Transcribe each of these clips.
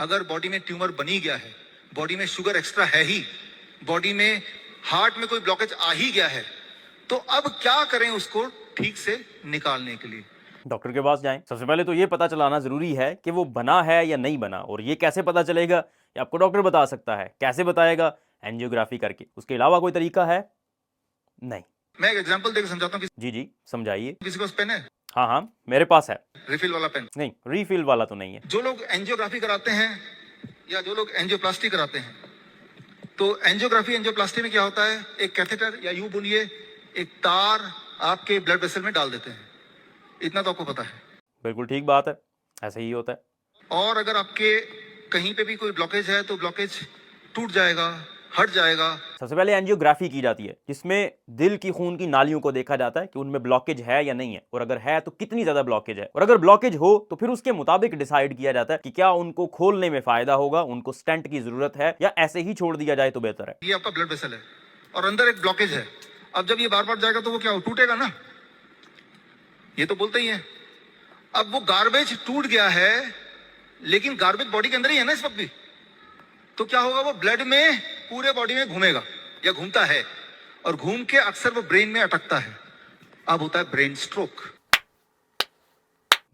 अगर बॉडी में ट्यूमर बनी गया है, बॉडी में शुगर एक्स्ट्रा है ही, बॉडी में हार्ट में कोई ब्लॉकेज आ ही गया है, तो अब क्या करें उसको ठीक से निकालने के लिए? डॉक्टर के पास जाएं। सबसे पहले तो ये पता चलाना जरूरी है कि वो बना है या नहीं बना, और ये कैसे पता चलेगा ये आपको डॉक्टर बता सकता है। कैसे बताएगा? एंजियोग्राफी करके। उसके अलावा कोई तरीका है? नहीं। मैं एक एग्जांपल देकर समझाता हूँ। जी जी समझाइए। किसी को पेन है? हाँ हाँ मेरे पास है। रिफिल वाला पेन? नहीं, रिफिल वाला तो नहीं है। जो लोग एंजियोग्राफी कराते हैं या जो लोग एंजियोप्लास्टी कराते हैं, तो एंजियोग्राफी एंजियोप्लास्टी में क्या होता है, एक कैथेटर या यूं बोलिए एक तार आपके ब्लड वेसल में डाल देते हैं। इतना तो आपको पता है। बिल्कुल ठीक बात है, ऐसे ही होता है। और अगर आपके कहीं पे भी कोई ब्लॉकेज है तो ब्लॉकेज टूट जाएगा, हट जाएगा। सबसे पहले एंजियोग्राफी की जाती है, जिसमें दिल की खून की नालियों को देखा जाता है कि उनमें ब्लॉकेज है या नहीं है, और अगर है तो कितनी ज्यादा ब्लॉकेज है, और अगर ब्लॉकेज हो तो फिर उसके मुताबिक डिसाइड किया जाता है कि क्या उनको खोलने में फायदा होगा, उनको स्टेंट की जरूरत है, या ऐसे ही छोड़ दिया जाए तो बेहतर है। ये आपका ब्लड वेसल है और अंदर एक ब्लॉकेज है। अब जब ये बार बार जाएगा तो वो क्या टूटेगा ना, ये तो बोलते ही है। अब वो गार्बेज टूट गया है, लेकिन गार्बेज बॉडी के अंदर ही है ना इस वक्त भी, तो क्या होगा, वो ब्लड में पूरे बॉडी में घूमेगा या घूमता है, और घूम के अक्सर वो ब्रेन में अटकता है। अब होता है ब्रेन स्ट्रोक।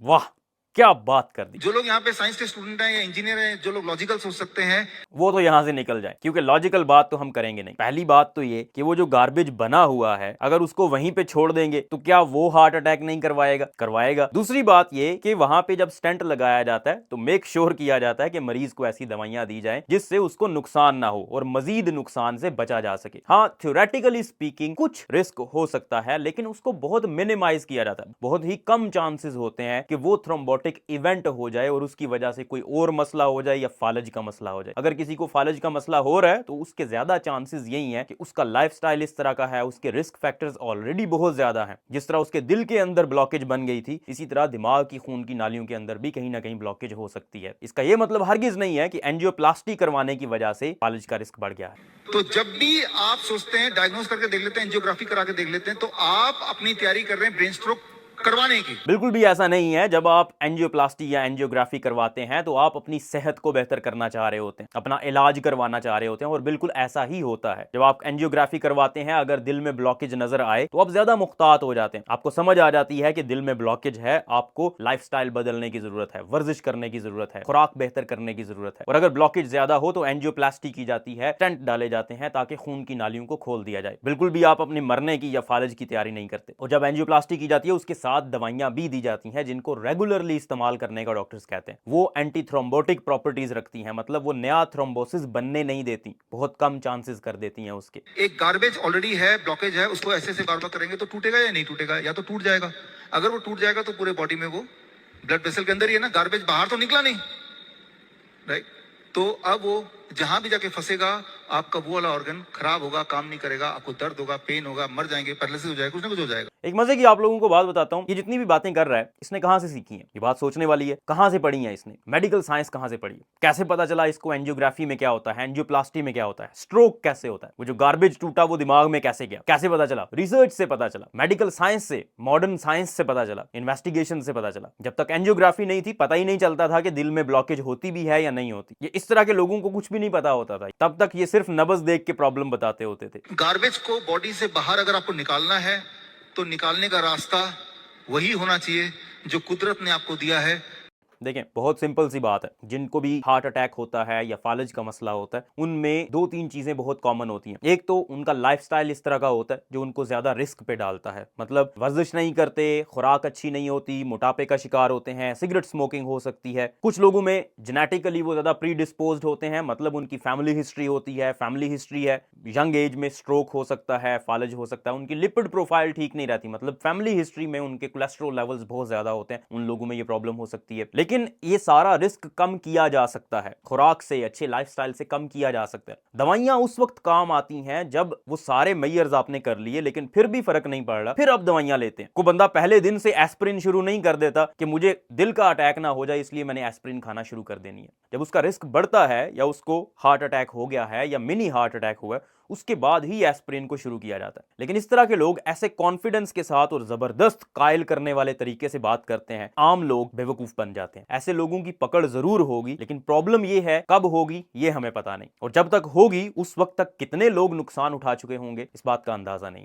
वाह क्या बात कर दी। जो लोग यहाँ पे साइंस के स्टूडेंट हैं या इंजीनियर हैं, जो लोग लॉजिकल सोच सकते हैं, वो तो यहां से निकल जाए, क्योंकि लॉजिकल बात तो हम करेंगे नहीं। पहली बात तो ये कि वो जो गार्बेज बना हुआ है, अगर उसको वहीं पे छोड़ देंगे तो क्या वो हार्ट अटैक नहीं करवाएगा? करवाएगा। दूसरी बात ये कि वहां पे जब स्टेंट लगाया जाता है तो मेक श्योर किया जाता है कि मरीज को ऐसी दवाइयां दी जाए जिससे उसको नुकसान ना हो और मजीद नुकसान से बचा जा सके। हाँ, थ्योरेटिकली स्पीकिंग कुछ रिस्क हो सकता है, लेकिन उसको बहुत मिनिमाइज किया जाता है। बहुत ही कम चांसेस होते हैं कि वो थ्रोम्बोटिक इवेंट हो जाए और उसकी वजह से कोई और मसला हो जाए या फालज का मसला हो जाए। अगर किसी को फालज का मसला हो रहा है तो उसके ज्यादा चांसेस यही हैं कि उसका लाइफस्टाइल इस तरह का है, उसके रिस्क फैक्टर्स ऑलरेडी बहुत ज्यादा हैं। जिस तरह उसके दिल के अंदर ब्लॉकेज बन गई थी, इसी तरह दिमाग की खून की नालियों के अंदर भी कहीं ना कहीं ब्लॉकेज हो सकती है। इसका यह मतलब हरगिज नहीं है कि एंजियोप्लास्टी करवाने की वजह से फालज का रिस्क बढ़ गया है। तो जब भी आप सोचते हैं, डायग्नोस करके देख लेते हैं, एंजियोग्राफी करा के देख लेते हैं, तो आप अपनी तैयारी कर रहे हैं ब्रेन स्ट्रोक करवाने की। बिल्कुल भी ऐसा नहीं है। जब आप एंजियोप्लास्टी या एंजियोग्राफी करवाते हैं तो आप अपनी सेहत को बेहतर करना चाह रहे होते हैं, अपना इलाज करवाना चाह रहे होते हैं, और बिल्कुल ऐसा ही होता है। जब आप एंजियोग्राफी करवाते हैं, अगर दिल में ब्लॉकेज नजर आए तो आप ज्यादा मुख्तात हो जाते हैं। आपको समझ आ जाती है कि दिल में ब्लॉकेज है, आपको लाइफस्टाइल बदलने की जरूरत है, वर्जिश करने की जरूरत है, खुराक बेहतर करने की जरूरत है। और अगर ब्लॉकेज ज्यादा हो तो एंजियोप्लास्टी की जाती है, स्टेंट डाले जाते हैं ताकि खून की नालियों को खोल दिया जाए। बिल्कुल भी आप अपने मरने की या फालज की तैयारी नहीं करते। और जब एंजियोप्लास्टी की जाती है उसके साथ दवाइयां भी दी जाती हैं जिनको रेगुलरली इस्तेमाल करने का डॉक्टर्स कहते हैं। वो एंटी थ्रोम्बोटिक प्रॉपर्टीज रखती हैं, मतलब वो नया थ्रोम्बोसिस बनने नहीं देती, बहुत कम चांसेस कर देती हैं उसके। एक गार्बेज ऑलरेडी है, ब्लॉकेज है, उसको ऐसे बार बार करेंगे तो टूटेगा या नहीं टूटेगा? या तो टूट जाएगा। अगर वो टूट जाएगा तो पूरे बॉडी में वो ब्लड वेसल के अंदर ही है ना, गार्बेज बाहर तो निकला नहीं, राइट? तो अब वो जहां भी जाके फंसेगा, आपका वो वाला ऑर्गन खराब होगा, काम नहीं करेगा, आपको दर्द होगा, पेन होगा, मर जाएंगे, पैरालिसिस हो जाएगा, कुछ ना कुछ हो जाएगा। एक मजे की आप लोगों को बात बताता हूं, ये जितनी भी बातें कर रहा है इसने कहां से सीखी है? ये बात सोचने वाली है। कहां से पढ़ी है इसने? मेडिकल साइंस कहां से पढ़ी है? कैसे पता चला इसको एंजियोग्राफी में क्या होता है, एंजियोप्लास्टी में क्या होता है, स्ट्रोक कैसे होता है, वो जो गार्बेज टूटा वो दिमाग में कैसे गया, कैसे पता चला? रिसर्च से पता चला, मेडिकल साइंस से, मॉडर्न साइंस से पता चला, इन्वेस्टिगेशन से पता चला। जब तक एंजियोग्राफी नहीं थी पता ही नहीं चलता था कि दिल में ब्लॉकेज होती भी है या नहीं होती। ये इस तरह के लोगों को कुछ भी नहीं पता होता था। तब तक ये सिर्फ नब्ज देख के प्रॉब्लम बताते होते थे। गार्बेज को बॉडी से बाहर अगर आपको निकालना है तो निकालने का रास्ता वही होना चाहिए जो कुदरत ने आपको दिया है। देखें, बहुत सिंपल सी बात है। जिनको भी हार्ट अटैक होता है या फालज का मसला होता है, उनमें दो तीन चीजें बहुत कॉमन होती हैं। एक तो उनका लाइफस्टाइल इस तरह का होता है जो उनको ज्यादा रिस्क पे डालता है, मतलब वर्जिश नहीं करते, खुराक अच्छी नहीं होती, मोटापे का शिकार होते हैं, सिगरेट स्मोकिंग हो सकती है। कुछ लोगों में जेनेटिकली वो ज्यादा प्री डिस्पोज्ड होते हैं, मतलब उनकी फैमिली हिस्ट्री होती है, फैमिली हिस्ट्री है, यंग एज में स्ट्रोक हो सकता है, फालज हो सकता है, उनकी लिपिड प्रोफाइल ठीक नहीं रहती, मतलब फैमिली हिस्ट्री में उनके कोलेस्ट्रॉल लेवल्स बहुत ज्यादा होते हैं, उन लोगों में ये प्रॉब्लम हो सकती है। लेकिन ये सारा रिस्क कम किया जा सकता है, खुराक से, अच्छे लाइफस्टाइल से कम किया जा सकता है। दवाइयां उस वक्त काम आती हैं जब वो सारे मेजर्स आपने कर लिए लेकिन फिर भी फर्क नहीं पड़ रहा, फिर अब दवाइयां लेते हैं। कोई बंदा पहले दिन से एस्पिरिन शुरू नहीं कर देता कि मुझे दिल का अटैक ना हो जाए इसलिए मैंने एस्पिरिन खाना शुरू कर देनी है। जब उसका रिस्क बढ़ता है या उसको हार्ट अटैक हो गया है या मिनी हार्ट अटैक हुआ है, उसके बाद ही एस्पिरिन को शुरू किया जाता है। लेकिन इस तरह के लोग ऐसे कॉन्फिडेंस के साथ और जबरदस्त कायल करने वाले तरीके से बात करते हैं, आम लोग बेवकूफ बन जाते हैं। ऐसे लोगों की पकड़ जरूर होगी, लेकिन प्रॉब्लम ये है कब होगी ये हमें पता नहीं, और जब तक होगी उस वक्त तक कितने लोग नुकसान उठा चुके होंगे इस बात का अंदाजा नहीं।